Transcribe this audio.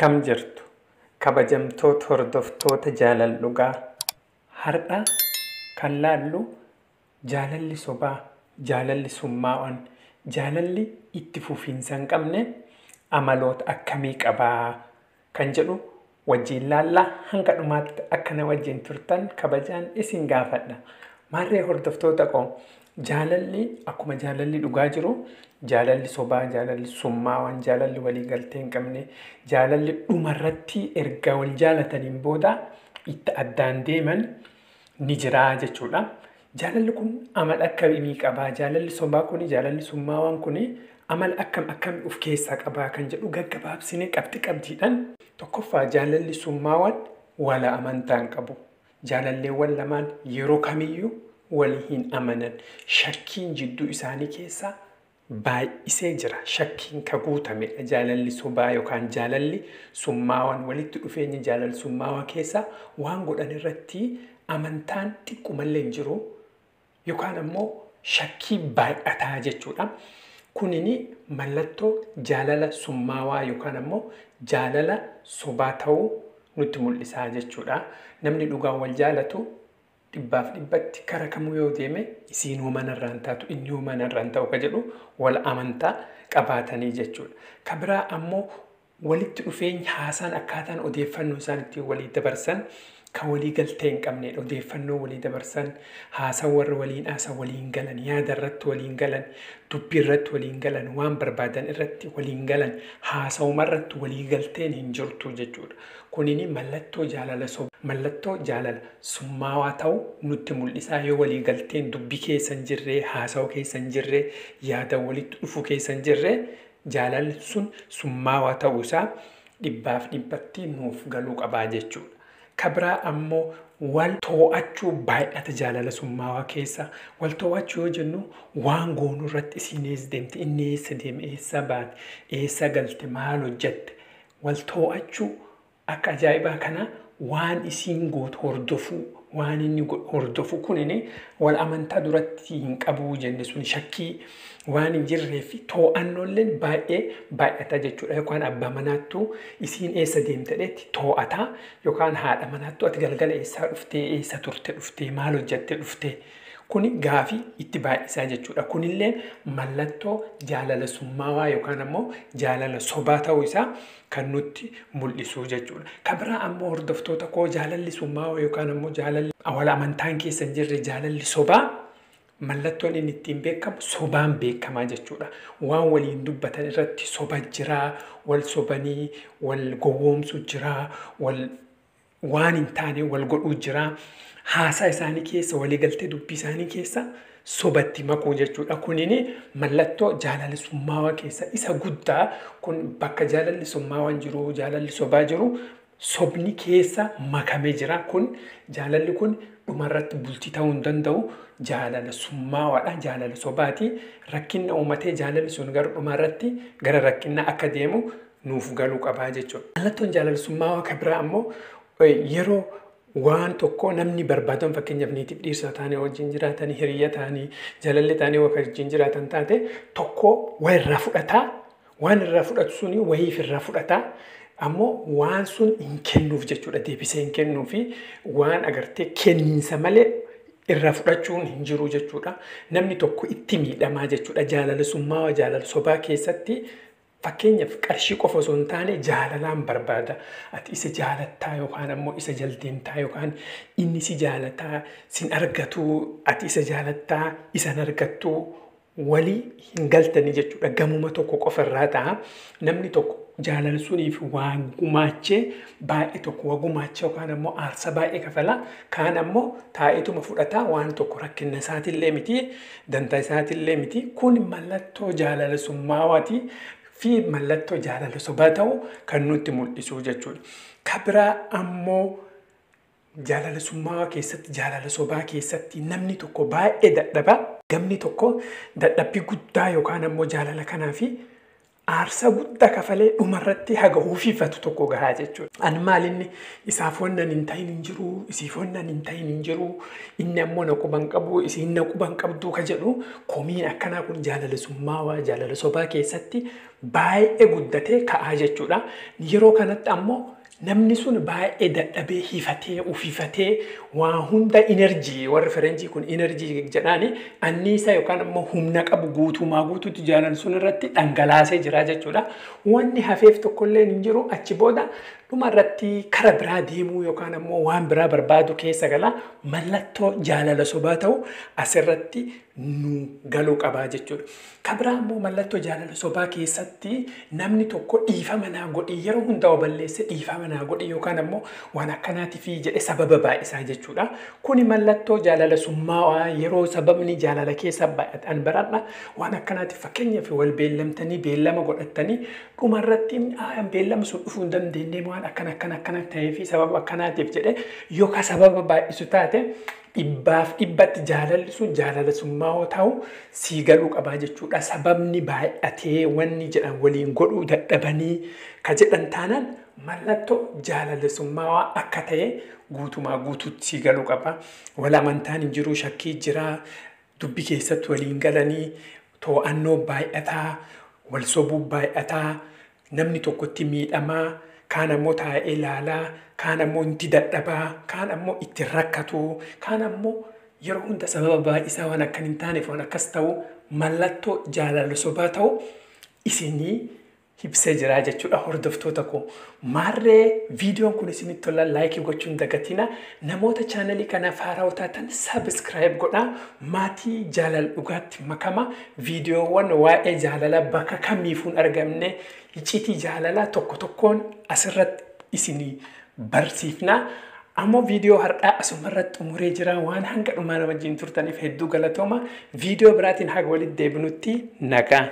Akkam jirtu kabajamtoota hordoftoota Jaalala Dhugaa har'a kan laallu jaalalli sobaa, jaalalli summaa'aan, jaalalli itti fufiinsa hin qabne amaloota akkamii qabaa kan jedhu wajjin laallaa hanga dhumaatti akkana wajjin turtan kabajaan isin gaafadha. Maarree hordoftoota koo jaalalli akkuma jaalalli dhugaa jiru jaalalli sobaa, jaalalli summaa'aan, jaalalli walii galtee hin qabne, jaalalli dhumarratti erga wal jaalataniin booda itti addaan deeman ni jira jechuudha. Jaalalli kun amala akkamii qabaa? Jaalalli sobaa kun, jaalalli summaa'aan kun amala akkamii of keessaa qabaa kan jedhu gaggabaabsinee qabxiidhaan. Tokkoffaa jaalalli summaa'aan wala amantaan qabu. Jaalalleewwan lamaan yeroo kamiyyuu walii hin amanan. Shakkiin jidduu isaanii keessaa baay'isee jira. Shakkiin ka guutamedha. Jaalalli sobaa yookaan jaalalli summaa'aan walitti dhufeenya jaalalli summaa'aa keessa waan godhan irratti amantaan xiqqoomallee hin jiru yookaan ammoo shakkii baay'ataa jechuudha. Kunini mallattoo jaalala summaawaa yookaan ammoo jaalala sobaa ta'uu nutti mul'isaa jechuudha. Namni dhugaan wal jaalatu dhibbaaf dhibbatti kara kamuu yoo deeme isiin uumanarraan taatu inni uumanarraan ta'u ka jedhu wal amantaa qabaatanii jechuudha. Ka biraa ammoo walitti dhufeenya haasaan akkaataan odeeffannoo isaan ittiin walii dabarsan kan walii galtee hin qabnedha. Odeeffannoo walii dabarsan, haasaa warra waliin haasa waliin galan, yaada irratti waliin galan, dubbii irratti waliin galan, waan barbaadan irratti waliin galan, haasawuma irratti walii galteen hin jirtu jechuudha. Kunini mallattoo jaalala sobaa, mallattoo jaalala summaawaa ta'uu nutti mul'isaa. Yoo walii galteen dubbii keessa hin jirree, haasawa keessa hin jirree, yaada walitti dhufu keessa hin jirree, jaalalli sun summaawaa ta'uu isaa dhibbaaf dhibbatti nuuf galuu qabaa jechuudha. Kabraa ammoo wal to'achuu baay'ata jaalala summaawaa keessa. Wal to'achuu yoo jennu waan goonuu irratti isiin eessa deemte, inni eessa deeme, eessa baate, eessa galte, maal hojjette. Wal to'achuu akka ajaa'ibaa kana waan isiin gootu hordofuu, waan inni hordofu kunini wal amantaa duratti hin qabu jenne sun shakkii waan hin jirree fi to'annoolleen baay'ee baay'ata jechuudha. Yookaan abbaa manaattuu isiin eessa deemtedheetti to'ataa yookaan haadha manaattuu ati galgala eessaa dhuftee, eessa turte dhuftee, maal hojjette dhuftee. Kuni gaafii itti baay'isaa jechuudha. Kunillee mallattoo jaalala summaawaa yookaan ammoo jaalala sobaa ta'uu isaa kan nutti mul'isu jechuudha. Ka biraa ammoo hordoftoota koo jaalalli summaawaa yookaan ammoo jaalalli wal amantaan keessa hin jirre jaalalli sobaa mallattoon inni ittiin beekamu sobaan beekamaa jechuudha. Waan waliin dubbatan irratti soba jiraa, wal sobanii, wal gowwoomsu jiraa, waan hin taane wal godhuu jiraa. Haasaa isaanii keessa, waliigaltee dubbii isaanii keessa sobatti makuu jechuudha. Kunini mallattoo jaalala summaawaa keessa isa guddaa. Kun bakka jaalalli summaawaan jiru, jaalalli sobaa jiru, sobni keessa makamee jira. Kun jaalalli kun dhumarratti bultii ta'uu hin danda'u. Jaalala summaawaadha, jaalala sobaati. Rakkina uumatee jaalalli sun gara dhumarratti gara rakkinaa akka deemu nuuf galuu qabaa jechuudha. Mallattoon jaalala summaawaa kan biraa ammoo yeroo waan tokko namni barbaadan fakkeenyaaf niitiif dhiirsa taanee wajjin jiraatanii, hiriyya taanii, jaalallee taanee wajjin jiraatan taate tokko waa irraa fudhataa. Waan irraa fudhatu suni wayiif irraa fudhataa. Ammoo waan sun hin kennuuf jechuudha. Deebisee hin kennuufi waan agartee kenniinsa malee irraa fudhachuun hin jiru jechuudha. Namni tokko itti miidhamaa jechuudha. Jaalala summaawaa, jaalala sobaa keessatti fakkeenyaaf qarshii qofa osoo hin taane jaalalaan barbaada. Ati isa jaalattaa yookaan ammoo isa jaldeemtaa yookaan inni si jaalataa, sin argatu, ati isa jaalattaa, isan argattu walii hin galtanii jechuudha. Gamuma tokko qofa irraa ta'a. Namni tokko jaalala suniif waan gumaachee baay'ee tokko waa gumaachee yookaan ammoo aarsa baay'ee kafala. Kaan ammoo taa'eetuma fudhataa waan tokko rakkina isaatillee miti, dantaa isaatillee miti. Kun mallattoo jaalala summaawaati fi mallattoo jaalala sobaa ta'uu kan nutti mul'isu jechuudha. Ka biraa ammoo jaalala summaawaa keessatti, jaalala sobaa keessatti namni tokko baay'ee dadhaba. Gamni tokko dadhabbii guddaa yookaan ammoo jaalala kanaa fi aarsa guddaa kafalee dhumarratti haga uffifatu tokko gahaa jechuudha. An maalinni isaaf wannan hin ta'in hin jiru, isiif wannan hin ta'in hin jiru, inni ammoo na quban qabu, isiin na quban qabdu ka jedhu komiin akkanaa kun jaalala summaawaa jaalala sobaa keessatti baay'ee guddatee ka'aa jechuudha. Yeroo kanatti ammoo namni sun baay'ee dadhabee hiifatee ufifatee waa hunda enerjii warra Faranjii kun enerjii jedhaani anniisa yookaan ammoo humna qabu guutumaa guutuutti jaalala sun irratti dhangalaasee jira jechuudha. Wanni hafeef tokkollee hin jiru achi booda dhumarratti kara biraa deemuu yookaan ammoo waan biraa barbaadu keessa gala mallattoo jaalala sobaa ta'u asirratti nu galuu qabaa jechuudha. Kabiraan ammoo mallattoo jaalala sobaa keessatti namni tokko dhiifama naa godhi yeroo hundaa balleesse dhiifama naa godhi yookaan ammoo waan akkanaatiif jedhe sababa baay'isaa jechuudha. Kuni mallattoo jaalala summaa'aa yeroo sababni jaalala keessa baay'atan baradha waan akkanaatiif fakkeenyaaf wal beellamtanii beellama godhattanii dhumarratti beellama sun dhufuu hin dandeenye waan akkana ta'ee fi sababa akkanaatiif jedhe yookaan sababa baay'isu taate dhibbaaf dhibbatti jaalalli sun jaalala summaa'oo ta'u sii galuu qabaa jechuudha. Sababni baay'atee wanni jedhan waliin godhuu dadhabanii ka jedhan taanaan mallattoo jaalala summaa'aa akka ta'e guutumaa guutuutti sii galuu qaba. Wal amantaan hin jiru shakkii jira dubbi keessatti waliin galanii to'annoo baay'ataa wal sobuu baay'ataa namni tokkotti miidhamaa kaan ammoo taa'ee ilaalaa kaan ammoo itti dadhabaa kaan ammoo itti rakkatu kaan ammoo yeroo hunda sababa baay'isaa waan akka hin taaneef waan akkas ta'u mallattoo jaalala sobaa ta'u isinii ibsee jira jechuudha. Hordoftoota koo maarree viidiyoon kun isinitti tola laayikii gochuun dagatina namoota chaanalii kanaaf haaraa taatan sabiskiraayib godhaa maatii jaalala dhugaatti makama viidiyoowwan waa'ee jaalala bakka kamiifuun argamne icciitii jaalala tokko tokkoon asirratti isinii barsiifna. Ammoo viidiyoo har'aa asumarratti xumuree jira waan hanga dhumaa wajjin turtaniif hedduu galatooma. Viidiyoo biraatiin haga walitti deebinutti nagaan.